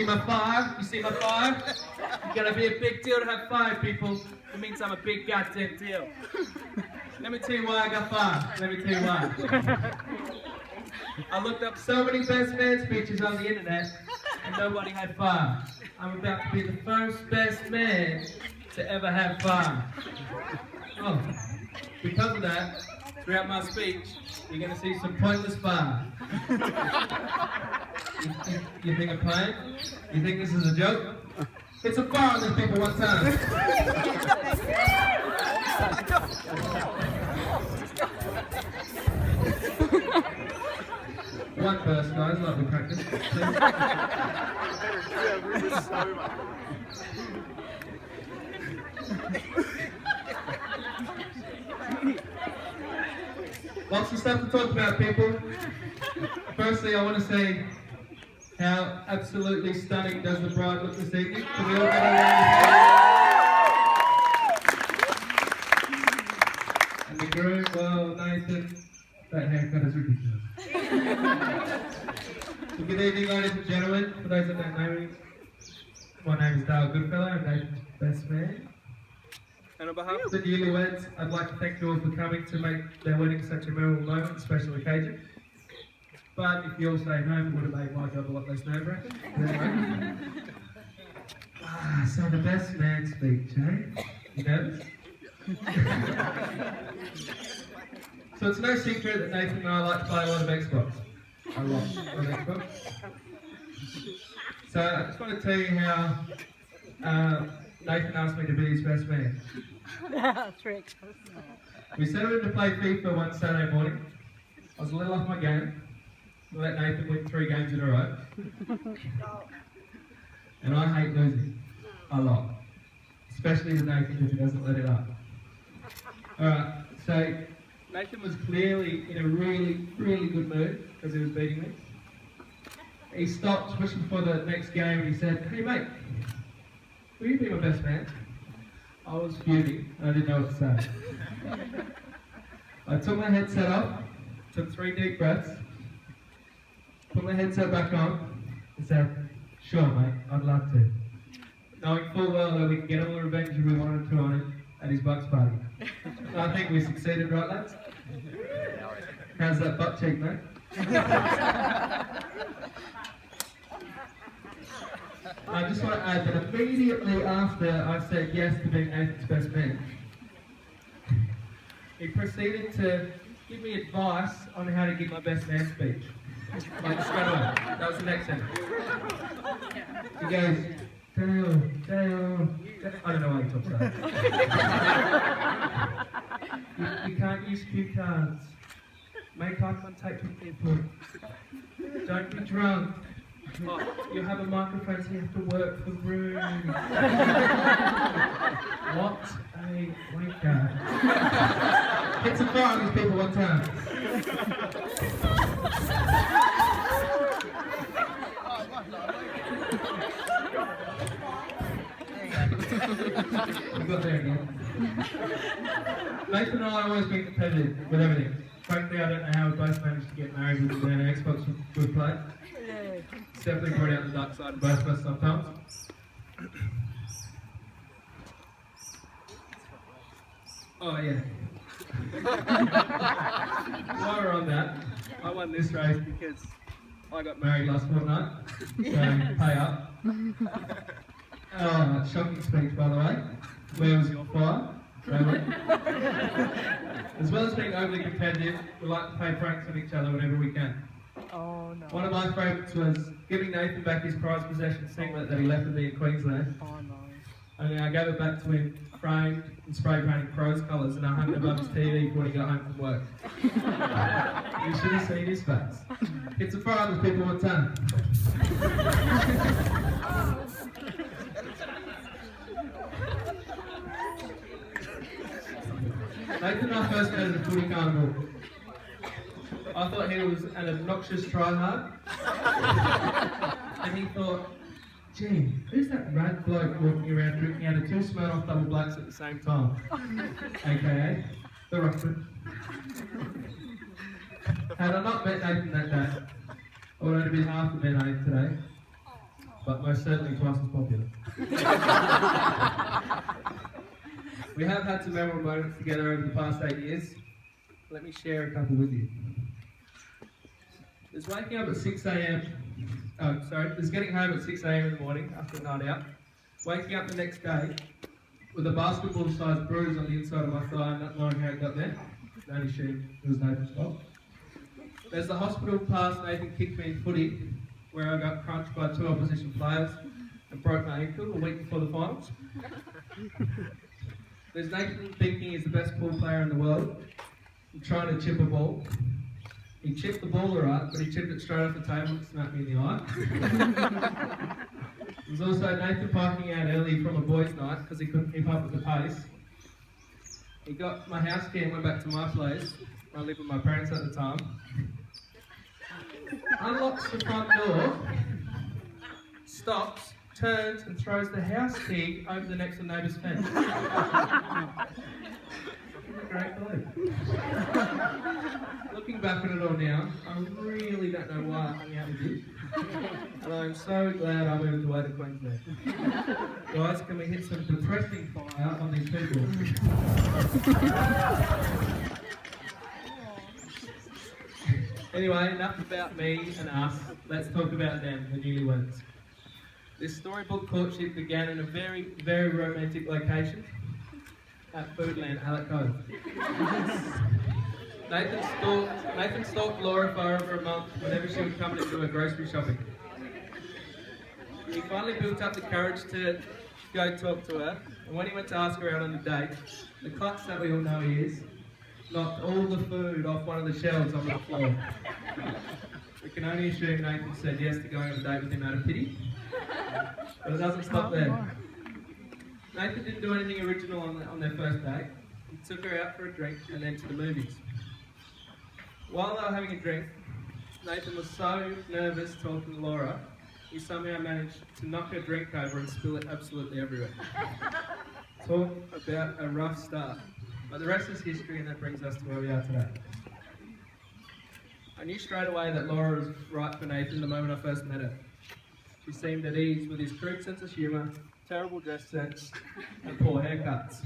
my fire? You see my fire? It's gonna be a big deal to have fire, people. It means I'm a big goddamn deal. Let me tell you why I got fire. Let me tell you why. I looked up so many best man speeches on the internet, and nobody had fire. I'm about to be the first best man to ever have fire. Oh, because of that, throughout my speech, you're going to see some pointless fire. You think I'm playing? You think this is a joke? It's a fire on these people one time. One burst, guys, like we practice. Lots of stuff to talk about, people. Firstly, I want to say how absolutely stunning does the bride look this evening. Can we all get around? And the groom, well, Nathan, that haircut is ridiculous. So good evening, ladies and gentlemen. For those that don't know me, my name is Dale Goodfellow. I'm Nathan's best man. And on behalf of the newlyweds, I'd like to thank you all for coming to make their wedding such a memorable moment, a special occasion. But if you all stayed home, it would have made my job a lot less nerve-wracking. So the best man speech, eh? You nervous? So it's no secret that Nathan and I like to play a lot of Xbox. A lot of Xbox. So I just want to tell you how Nathan asked me to be his best man. We settled in to play FIFA one Saturday morning. I was a little off my game. I let Nathan win 3 games in a row. And I hate losing. A lot. Especially with Nathan if he doesn't let it up. Alright, so Nathan was clearly in a really, really good mood because he was beating me. He stopped just before the next game and he said, "Hey mate, will you be my best man?" I was fuming and I didn't know what to say. I took my headset off, took 3 deep breaths, put my headset back on and said, "Sure mate, I'd love to." Knowing full well that we could get all the revenge we wanted to on him at his Bucks party. And I think we succeeded, right lads? How's that butt cheek, mate? I just want to add that immediately after I said yes to being Nathan's best man, he proceeded to give me advice on how to give my best man speech. Like straight away. That was the next sentence. He goes, Dale. I don't know why he talks like that. You can't use cue cards. Make eye contact with people. Don't be drunk. Oh, you have a microphone so you have to work the room. What a wanker. Hit some fire on these people one time. We got there again. Nathan and I have always been competitive with everything. Frankly, I don't know how we both managed to get married with the amount of Xbox we play. It's definitely brought out the dark side of both of us sometimes. Oh yeah. While we're on that, I won this race because I got married last fortnight. So pay up. Oh, shocking speech, by the way. Where was your fire? As well as being overly competitive, we like to play pranks on each other whenever we can. Oh no. One of my favourites was giving Nathan back his prized possession singlet that he left with me in Queensland. Oh no. And I gave it back to him framed and spray painted Crows colours, and I hung it above his TV when he got home from work. You should have seen his face. It's a fire with people one time. Nathan and I first met at a footy carnival. I thought he was an obnoxious tryhard. And he thought, gee, who's that rad bloke walking around drinking out of 2 Smirnoff double blacks at the same time? AKA, the Ruckman. Had I not met Nathan that day, I would only be half the man I am today. but most certainly twice as popular. We have had some memorable moments together over the past 8 years. Let me share a couple with you. There's waking up at 6 a.m. There's getting home at 6 a.m. in the morning after a night out. Waking up the next day with a basketball-sized bruise on the inside of my thigh and not knowing how it got there. Only assumed it was Nathan's fault. There's the hospital pass Nathan kicked me in footy, where I got crunched by 2 opposition players and broke my ankle a week before the finals. There's Nathan thinking he's the best pool player in the world and trying to chip a ball. He chipped the ball alright, but he chipped it straight off the table and smacked me in the eye. There's also Nathan parking out early from a boys' night because he couldn't keep up with the pace. He got my house key and went back to my place. I lived with my parents at the time. Unlocks the front door, stops, turns and throws the house key over the next door neighbour's fence. Great belief. Looking back at it all now, I really don't know why I hung out with you. And I'm so glad I moved away to Queensland. Guys, can we hit some depressing fire on these people? Anyway, enough about me and us. Let's talk about them, the newlyweds. This storybook courtship began in a very, very romantic location at Foodland, Elliott Cove. Nathan stalked Laura for over a month whenever she would come and do her grocery shopping. He finally built up the courage to go talk to her, and when he went to ask her out on a date, the klutz that we all know he is, knocked all the food off one of the shelves onto the floor. We can only assume Nathan said yes to going on a date with him out of pity, but it doesn't stop there. Nathan didn't do anything original on their first date. He took her out for a drink and then to the movies. While they were having a drink, Nathan was so nervous talking to Laura, he somehow managed to knock her drink over and spill it absolutely everywhere. Talk about a rough start. But the rest is history, and that brings us to where we are today. I knew straight away that Laura was right for Nathan the moment I first met her. She seemed at ease with his crude sense of humour, terrible dress sense, and poor haircuts.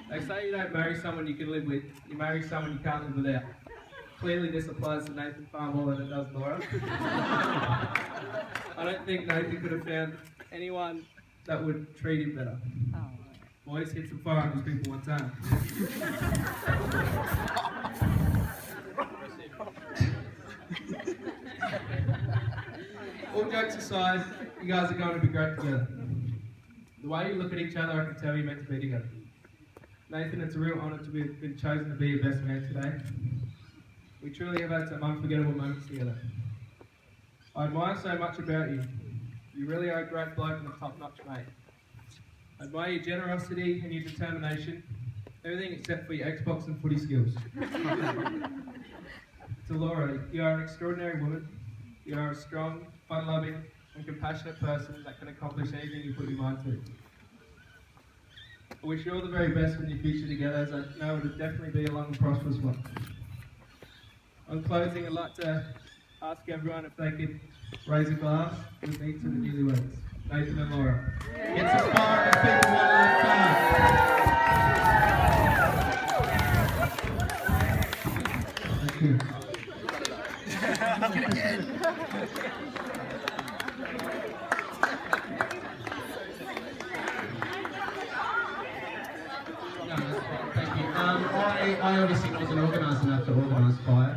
They say you don't marry someone you can live with, you marry someone you can't live without. Clearly this applies to Nathan far more than it does Laura. I don't think Nathan could have found anyone that would treat him better. Boys, hit some fire on these people one time. All jokes aside, you guys are going to be great together. The way you look at each other, I can tell you're meant to be together. Nathan, it's a real honour to be been chosen to be your best man today. We truly have had some unforgettable moments together. I admire so much about you. You really are a great bloke and a top-notch mate. I admire your generosity and your determination, everything except for your Xbox and footy skills. To Laura, you are an extraordinary woman. You are a strong, fun-loving and compassionate person that can accomplish anything you put your mind to. I wish you all the very best in your future together, as I know it will definitely be a long and prosperous one. On closing, I'd like to ask everyone if they could raise a glass with me to the newlyweds, Nathan and Laura. Get some fire and people one last time. Thank you. No, that's fine. Thank you. I obviously wasn't organised enough to organise fire.